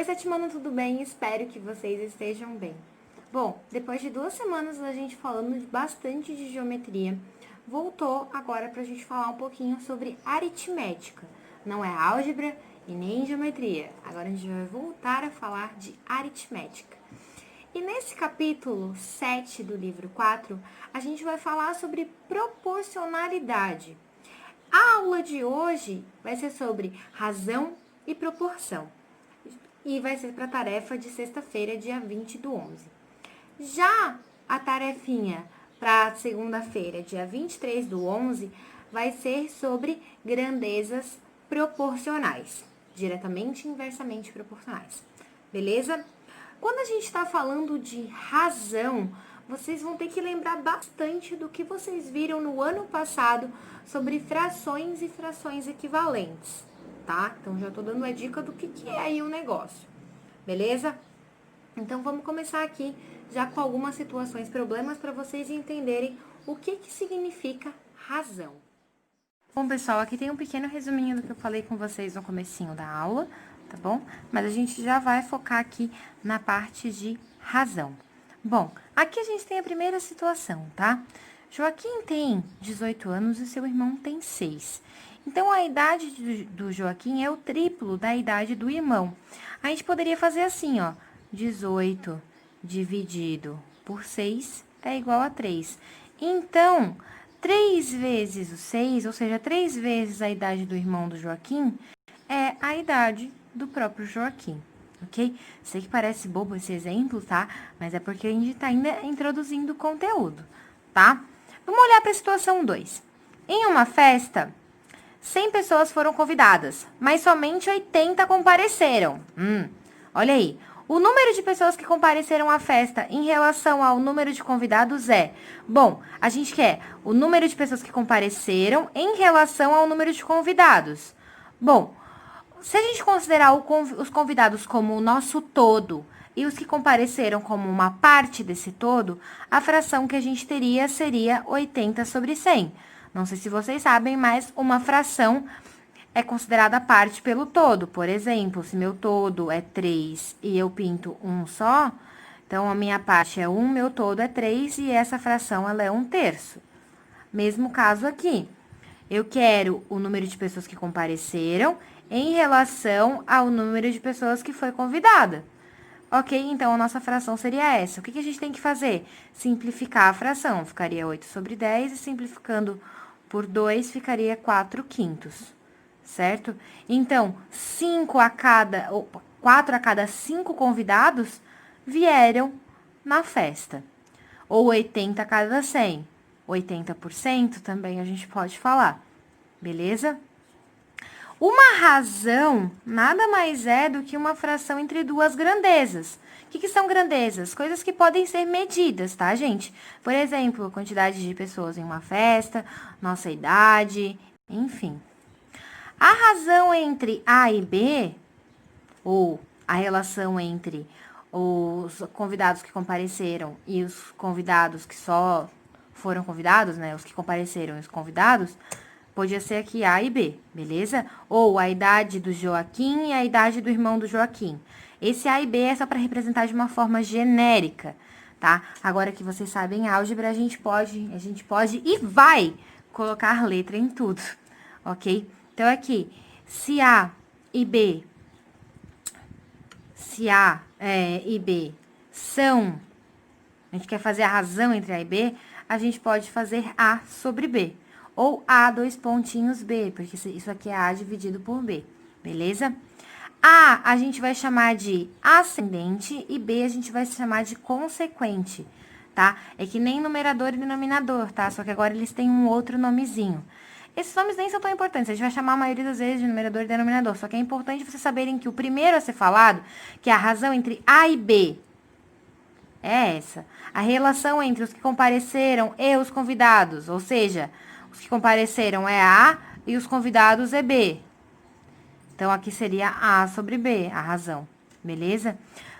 sétima ano, tudo bem? Espero que vocês estejam bem. Bom, depois de 2 semanas da gente falando bastante de geometria, voltou agora pra gente falar um pouquinho sobre aritmética. Não é álgebra e nem geometria. Agora a gente vai voltar a falar de aritmética. E nesse capítulo 7 do livro 4, a gente vai falar sobre proporcionalidade. A aula de hoje vai ser sobre razão e proporção. E vai ser para a tarefa de sexta-feira, dia 20/11. Já a tarefinha para segunda-feira, dia 23/11, vai ser sobre grandezas proporcionais. Diretamente e inversamente proporcionais. Beleza? Quando a gente está falando de razão, vocês vão ter que lembrar bastante do que vocês viram no ano passado sobre frações e frações equivalentes, tá? Então, já tô dando a dica do que é aí o negócio, beleza? Então, vamos começar aqui já com algumas situações, problemas, para vocês entenderem o que significa razão. Bom, pessoal, aqui tem um pequeno resuminho do que eu falei com vocês no comecinho da aula, tá bom? Mas a gente já vai focar aqui na parte de razão. Bom, aqui a gente tem a primeira situação, tá? Joaquim tem 18 anos e seu irmão tem 6. Então, a idade do Joaquim é o triplo da idade do irmão. A gente poderia fazer assim, ó. 18 dividido por 6 é igual a 3. Então, 3 vezes o 6, ou seja, 3 vezes a idade do irmão do Joaquim, é a idade do próprio Joaquim. Ok? Sei que parece bobo esse exemplo, tá? Mas é porque a gente tá ainda introduzindo o conteúdo, tá? Vamos olhar para a situação 2. Em uma festa, 100 pessoas foram convidadas, mas somente 80 compareceram. Olha aí. O número de pessoas que compareceram à festa em relação ao número de convidados é... Bom, a gente quer o número de pessoas que compareceram em relação ao número de convidados. Bom, se a gente considerar os convidados como o nosso todo e os que compareceram como uma parte desse todo, a fração que a gente teria seria 80 sobre 100. Não sei se vocês sabem, mas uma fração é considerada parte pelo todo. Por exemplo, se meu todo é 3 e eu pinto um só, então a minha parte é 1, meu todo é 3 e essa fração ela é 1/3. Mesmo caso aqui. Eu quero o número de pessoas que compareceram em relação ao número de pessoas que foi convidada. Ok? Então, a nossa fração seria essa. O que a gente tem que fazer? Simplificar a fração. Ficaria 8 sobre 10 e simplificando por 2 ficaria 4/5. Certo? Então, 4 a cada 5 convidados vieram na festa. Ou 80 a cada 100. 80% também a gente pode falar. Beleza? Uma razão nada mais é do que uma fração entre duas grandezas. O que são grandezas? Coisas que podem ser medidas, tá, gente? Por exemplo, a quantidade de pessoas em uma festa, nossa idade, enfim. A razão entre A e B, ou a relação entre os convidados que compareceram e os convidados que só foram convidados, né? Os que compareceram e os convidados, podia ser aqui A e B, beleza? Ou a idade do Joaquim e a idade do irmão do Joaquim. Esse A e B é só para representar de uma forma genérica, tá? Agora que vocês sabem álgebra, a gente pode e vai colocar letra em tudo, ok? Então, aqui, se A e B são... A gente quer fazer a razão entre A e B, a gente pode fazer A sobre B. Ou A, 2 pontinhos B, porque isso aqui é A dividido por B, beleza? A gente vai chamar de ascendente e B a gente vai chamar de consequente, tá? É que nem numerador e denominador, tá? Só que agora eles têm um outro nomezinho. Esses nomes nem são tão importantes, a gente vai chamar a maioria das vezes de numerador e denominador. Só que é importante vocês saberem que o primeiro a ser falado, que é a razão entre A e B, é essa. A relação entre os que compareceram e os convidados, ou seja, os que compareceram é A e os convidados é B. Então, aqui seria A sobre B, a razão, beleza?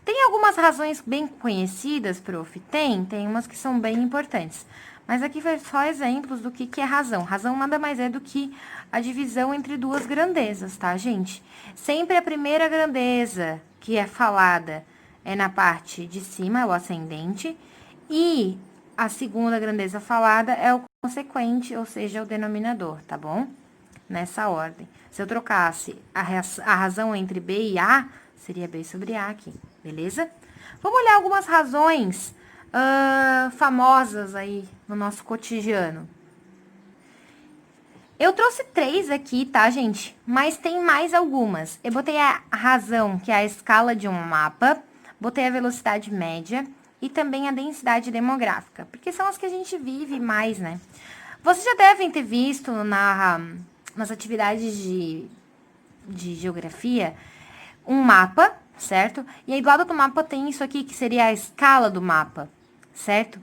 Tem algumas razões bem conhecidas, prof? Tem umas que são bem importantes. Mas aqui foi só exemplos do que é razão. Razão nada mais é do que a divisão entre duas grandezas, tá, gente? Sempre a primeira grandeza que é falada é na parte de cima, é o ascendente, e a segunda grandeza falada é o consequente, ou seja, o denominador, tá bom? Nessa ordem. Se eu trocasse a razão entre B e A, seria B sobre A aqui, beleza? Vamos olhar algumas razões famosas aí no nosso cotidiano. Eu trouxe 3 aqui, tá, gente? Mas tem mais algumas. Eu botei a razão, que é a escala de um mapa, botei a velocidade média e também a densidade demográfica, porque são as que a gente vive mais, né? Vocês já devem ter visto nas atividades de geografia um mapa, certo? E aí do lado do mapa tem isso aqui, que seria a escala do mapa, certo?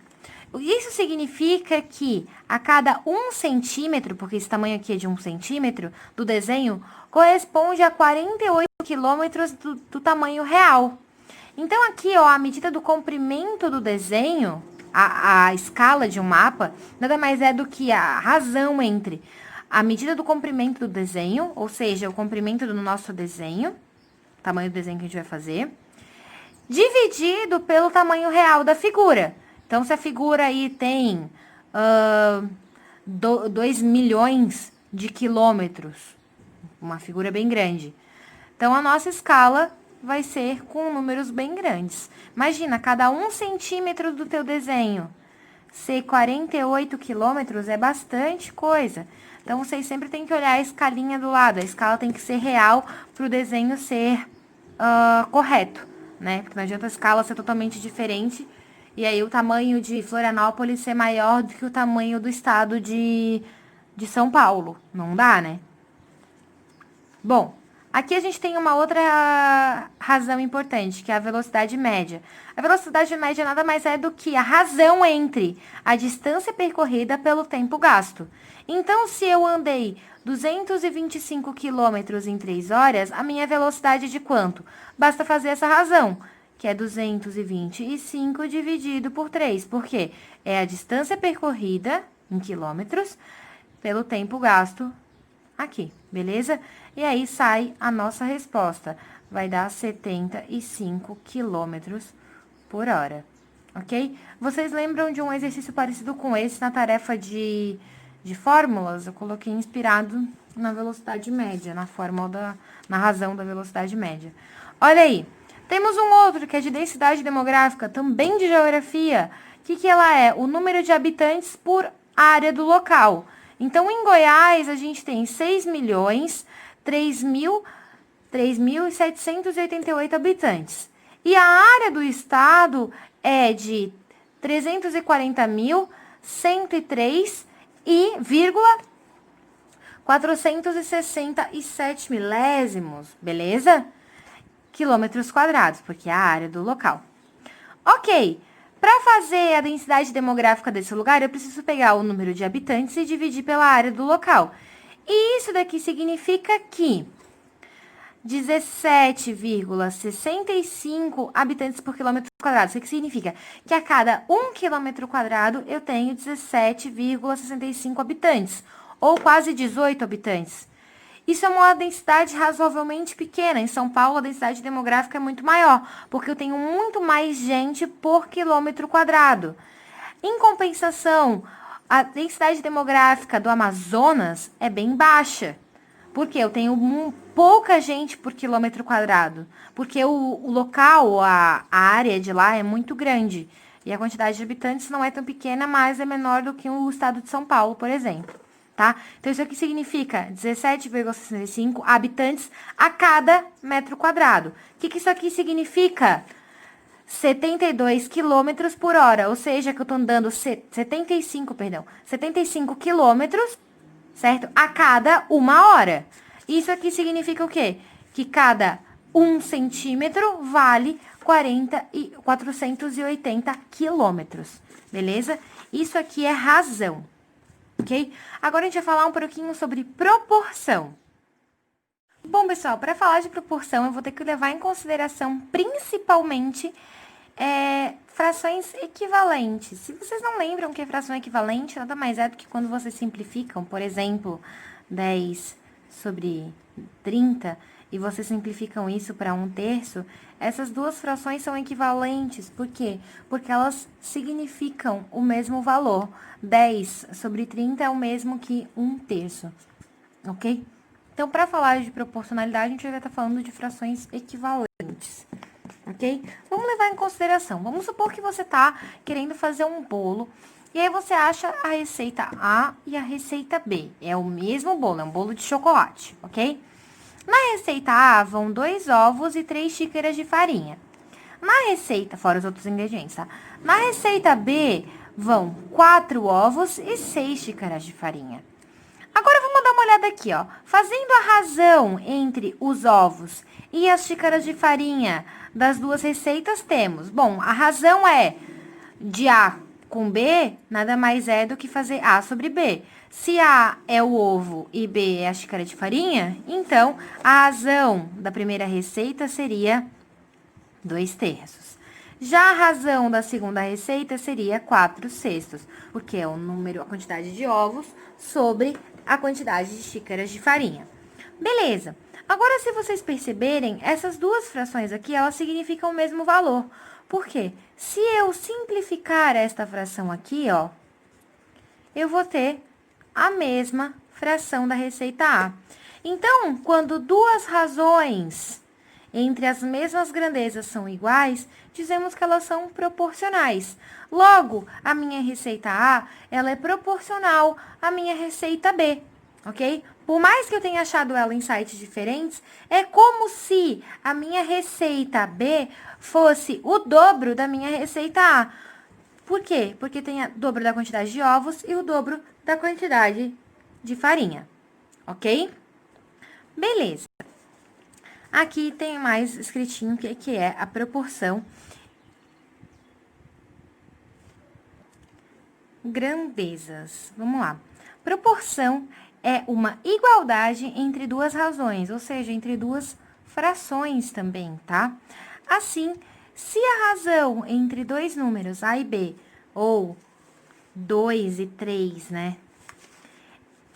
Isso significa que a cada 1 centímetro, porque esse tamanho aqui é de 1 centímetro, do desenho, corresponde a 48 quilômetros do tamanho real. Então, aqui, ó, a medida do comprimento do desenho, a escala de um mapa, nada mais é do que a razão entre a medida do comprimento do desenho, ou seja, o comprimento do nosso desenho, tamanho do desenho que a gente vai fazer, dividido pelo tamanho real da figura. Então, se a figura aí tem 2 milhões de quilômetros, uma figura bem grande, então a nossa escala vai ser com números bem grandes. Imagina, cada 1 centímetro do teu desenho ser 48 quilômetros é bastante coisa. Então, vocês sempre têm que olhar a escalinha do lado. A escala tem que ser real para o desenho ser correto, né? Porque não adianta a escala ser totalmente diferente e aí o tamanho de Florianópolis ser maior do que o tamanho do estado de São Paulo. Não dá, né? Bom, aqui a gente tem uma outra razão importante, que é a velocidade média. A velocidade média nada mais é do que a razão entre a distância percorrida pelo tempo gasto. Então, se eu andei 225 quilômetros em 3 horas, a minha velocidade é de quanto? Basta fazer essa razão, que é 225 dividido por 3. Por quê? É a distância percorrida em quilômetros pelo tempo gasto aqui, beleza? E aí sai a nossa resposta. Vai dar 75 quilômetros por hora, ok? Vocês lembram de um exercício parecido com esse na tarefa de fórmulas? Eu coloquei inspirado na velocidade média, na razão da velocidade média. Olha aí, temos um outro que é de densidade demográfica, também de geografia. O que ela é? O número de habitantes por área do local. Então, em Goiás, a gente tem 6.003.788 habitantes. E a área do estado é de 340.103,467 milésimos, beleza? Quilômetros quadrados, porque é a área do local. Ok, para fazer a densidade demográfica desse lugar, eu preciso pegar o número de habitantes e dividir pela área do local. E isso daqui significa que 17,65 habitantes por quilômetro quadrado. Isso aqui significa que a cada 1 quilômetro quadrado eu tenho 17,65 habitantes, ou quase 18 habitantes. Isso é uma densidade razoavelmente pequena. Em São Paulo, a densidade demográfica é muito maior, porque eu tenho muito mais gente por quilômetro quadrado. Em compensação, a densidade demográfica do Amazonas é bem baixa, porque eu tenho pouca gente por quilômetro quadrado, porque o local, a área de lá é muito grande, e a quantidade de habitantes não é tão pequena, mas é menor do que o estado de São Paulo, por exemplo. Tá? Então, isso aqui significa 17,65 habitantes a cada metro quadrado. O que isso aqui significa? 72 quilômetros por hora, ou seja, que eu tô andando 75 quilômetros, certo? A cada 1 hora. Isso aqui significa o quê? Que cada 1 centímetro vale 480 quilômetros, beleza? Isso aqui é razão. Ok? Agora a gente vai falar um pouquinho sobre proporção. Bom, pessoal, para falar de proporção, eu vou ter que levar em consideração principalmente frações equivalentes. Se vocês não lembram o que é fração equivalente, nada mais é do que quando vocês simplificam, por exemplo, 10 sobre 30, e vocês simplificam isso para 1/3, essas duas frações são equivalentes. Por quê? Porque elas significam o mesmo valor. 10 sobre 30 é o mesmo que 1/3, ok? Então, para falar de proporcionalidade, a gente vai estar falando de frações equivalentes, ok? Vamos levar em consideração. Vamos supor que você está querendo fazer um bolo, e aí você acha a receita A e a receita B. É o mesmo bolo, é um bolo de chocolate, ok? Na receita A, vão 2 ovos e 3 xícaras de farinha. Na receita, fora os outros ingredientes, tá? Na receita B, vão 4 ovos e 6 xícaras de farinha. Agora, vamos dar uma olhada aqui, ó. Fazendo a razão entre os ovos e as xícaras de farinha das duas receitas, temos... Bom, a razão é de A com B, nada mais é do que fazer A sobre B. Se A é o ovo e B é a xícara de farinha, então, a razão da primeira receita seria 2/3. Já a razão da segunda receita seria 4/6, porque é o número, a quantidade de ovos sobre a quantidade de xícaras de farinha. Beleza. Agora, se vocês perceberem, essas duas frações aqui, elas significam o mesmo valor. Por quê? Se eu simplificar esta fração aqui, ó, eu vou ter a mesma fração da receita A. Então, quando duas razões entre as mesmas grandezas são iguais, dizemos que elas são proporcionais. Logo, a minha receita A, ela é proporcional à minha receita B, ok? Por mais que eu tenha achado ela em sites diferentes, é como se a minha receita B fosse o dobro da minha receita A. Por quê? Porque tem o dobro da quantidade de ovos e o dobro da quantidade de farinha, ok? Beleza. Aqui tem mais escritinho que é a proporção grandezas. Vamos lá. Proporção é uma igualdade entre duas razões, ou seja, entre duas frações também, tá? Assim, se a razão entre dois números A e B, ou 2 e 3, né,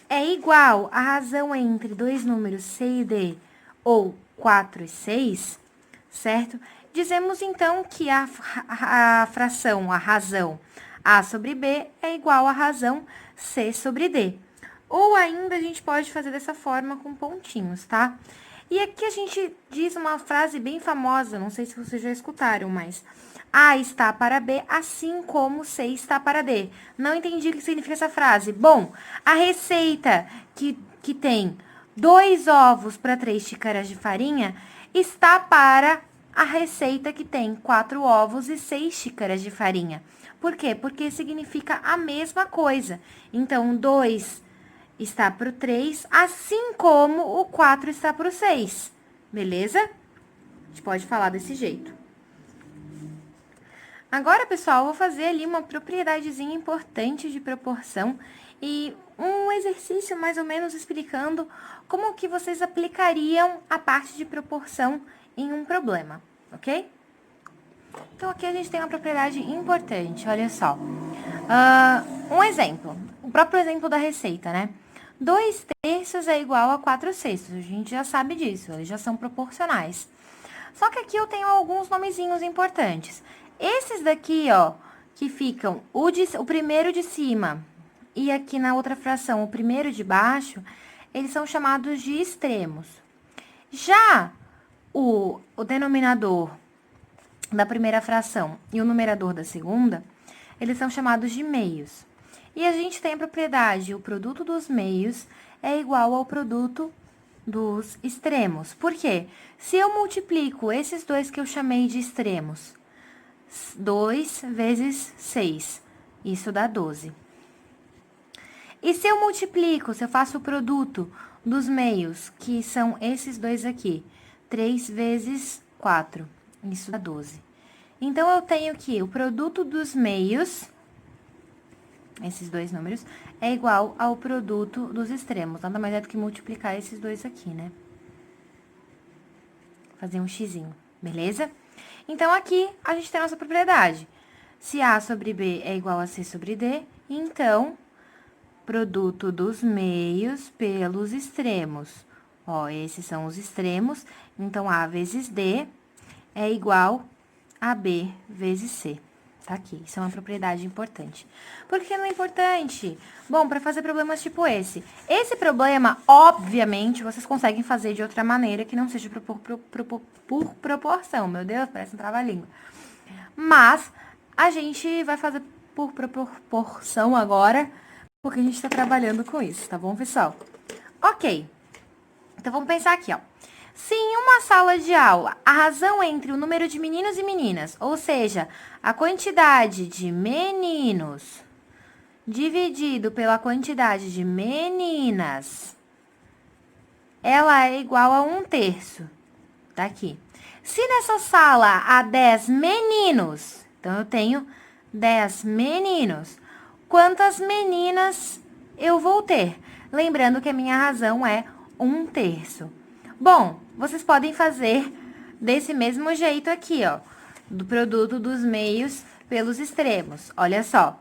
é igual à razão entre dois números C e D, ou 4 e 6, certo? Dizemos, então, que a fração, a razão A sobre B é igual à razão C sobre D. Ou ainda, a gente pode fazer dessa forma com pontinhos, tá? E aqui a gente diz uma frase bem famosa, não sei se vocês já escutaram, mas... A está para B, assim como C está para D. Não entendi o que significa essa frase. Bom, a receita que tem 2 ovos para 3 xícaras de farinha está para a receita que tem 4 ovos e 6 xícaras de farinha. Por quê? Porque significa a mesma coisa. Então, 2 está para o 3, assim como o 4 está para o 6. Beleza? A gente pode falar desse jeito. Agora, pessoal, eu vou fazer ali uma propriedadezinha importante de proporção e um exercício mais ou menos explicando como que vocês aplicariam a parte de proporção em um problema, ok? Então, aqui a gente tem uma propriedade importante, olha só. Um exemplo, o próprio exemplo da receita, né? 2/3 é igual a 4/6, a gente já sabe disso, eles já são proporcionais. Só que aqui eu tenho alguns nomezinhos importantes. Esses daqui, ó, que ficam o primeiro de cima e aqui na outra fração o primeiro de baixo, eles são chamados de extremos. Já o denominador da primeira fração e o numerador da segunda, eles são chamados de meios. E a gente tem a propriedade, o produto dos meios é igual ao produto dos extremos. Por quê? Se eu multiplico esses dois que eu chamei de extremos, 2 vezes 6, isso dá 12. E se eu multiplico, se eu faço o produto dos meios, que são esses dois aqui, 3 vezes 4, isso dá 12. Então, eu tenho que o produto dos meios, esses dois números, é igual ao produto dos extremos. Nada mais é do que multiplicar esses dois aqui, né? Fazer um xizinho, beleza? Então, aqui, a gente tem a nossa propriedade. Se A sobre B é igual a C sobre D, então, produto dos meios pelos extremos. Ó, esses são os extremos, então A vezes D é igual a B vezes C. Tá aqui, isso é uma propriedade importante. Por que não é importante? Bom, para fazer problemas tipo esse. Esse problema, obviamente, vocês conseguem fazer de outra maneira que não seja por proporção. Meu Deus, parece um trava-língua. Mas a gente vai fazer por proporção agora, porque a gente tá trabalhando com isso, tá bom, pessoal? Ok. Então, vamos pensar aqui, ó. Se em uma sala de aula a razão entre o número de meninos e meninas, ou seja, a quantidade de meninos dividido pela quantidade de meninas, ela é igual a 1/3. Tá aqui. Se nessa sala há 10 meninos, então eu tenho 10 meninos, quantas meninas eu vou ter? Lembrando que a minha razão é 1/3. Bom, vocês podem fazer desse mesmo jeito aqui, ó, do produto dos meios pelos extremos. Olha só,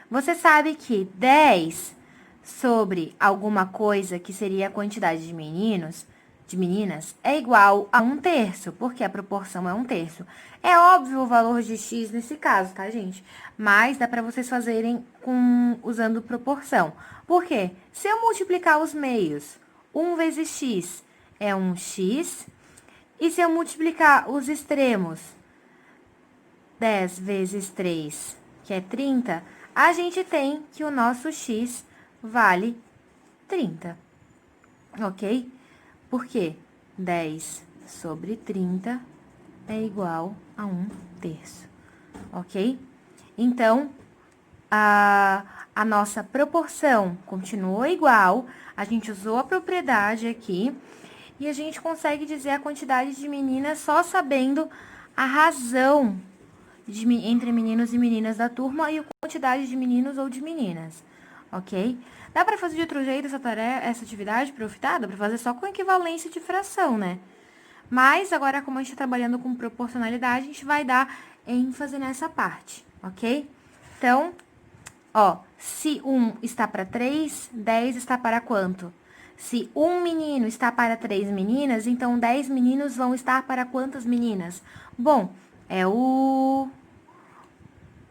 você sabe que 10 sobre alguma coisa que seria a quantidade de meninos, de meninas, é igual a 1/3, porque a proporção é 1/3. É óbvio o valor de x nesse caso, tá, gente? Mas dá pra vocês fazerem usando proporção. Por quê? Se eu multiplicar os meios, 1 vezes x é 1x. E se eu multiplicar os extremos, 10 vezes 3, que é 30, a gente tem que o nosso x vale 30. Ok? Por quê? 10 sobre 30 é igual a 1/3. Ok? Então, a nossa proporção continuou igual, a gente usou a propriedade aqui, e a gente consegue dizer a quantidade de meninas só sabendo a razão entre meninos e meninas da turma e a quantidade de meninos ou de meninas, ok? Dá pra fazer de outro jeito essa atividade, prof? Dá pra fazer só com equivalência de fração, né? Mas agora, como a gente tá trabalhando com proporcionalidade, a gente vai dar ênfase nessa parte, ok? Então, ó, se 1 está para 3, 10 está para quanto? Se um menino está para 3 meninas, então 10 meninos vão estar para quantas meninas? Bom,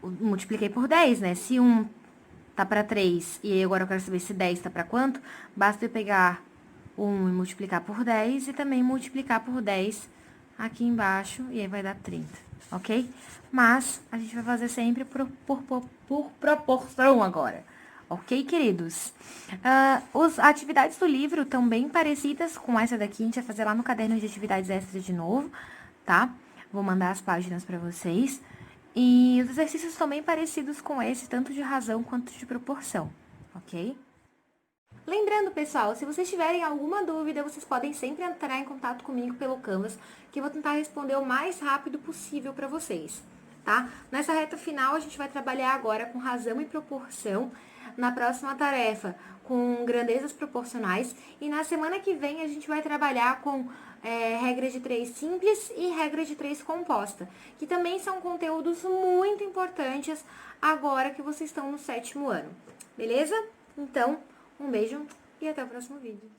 multipliquei por 10, né? Se 1 tá para 3 e agora eu quero saber se 10 tá para quanto, basta eu pegar 1 e multiplicar por 10 e também multiplicar por 10 aqui embaixo e aí vai dar 30, ok? Mas a gente vai fazer sempre por proporção agora. Ok, queridos? As atividades do livro estão bem parecidas com essa daqui. A gente vai fazer lá no caderno de atividades extras de novo, tá? Vou mandar as páginas para vocês. E os exercícios estão bem parecidos com esse, tanto de razão quanto de proporção, ok? Lembrando, pessoal, se vocês tiverem alguma dúvida, vocês podem sempre entrar em contato comigo pelo Canvas, que eu vou tentar responder o mais rápido possível para vocês, tá? Nessa reta final, a gente vai trabalhar agora com razão e proporção. Na próxima tarefa, com grandezas proporcionais. E na semana que vem, a gente vai trabalhar com regra de 3 simples e regra de 3 composta, que também são conteúdos muito importantes agora que vocês estão no 7º ano. Beleza? Então, um beijo e até o próximo vídeo.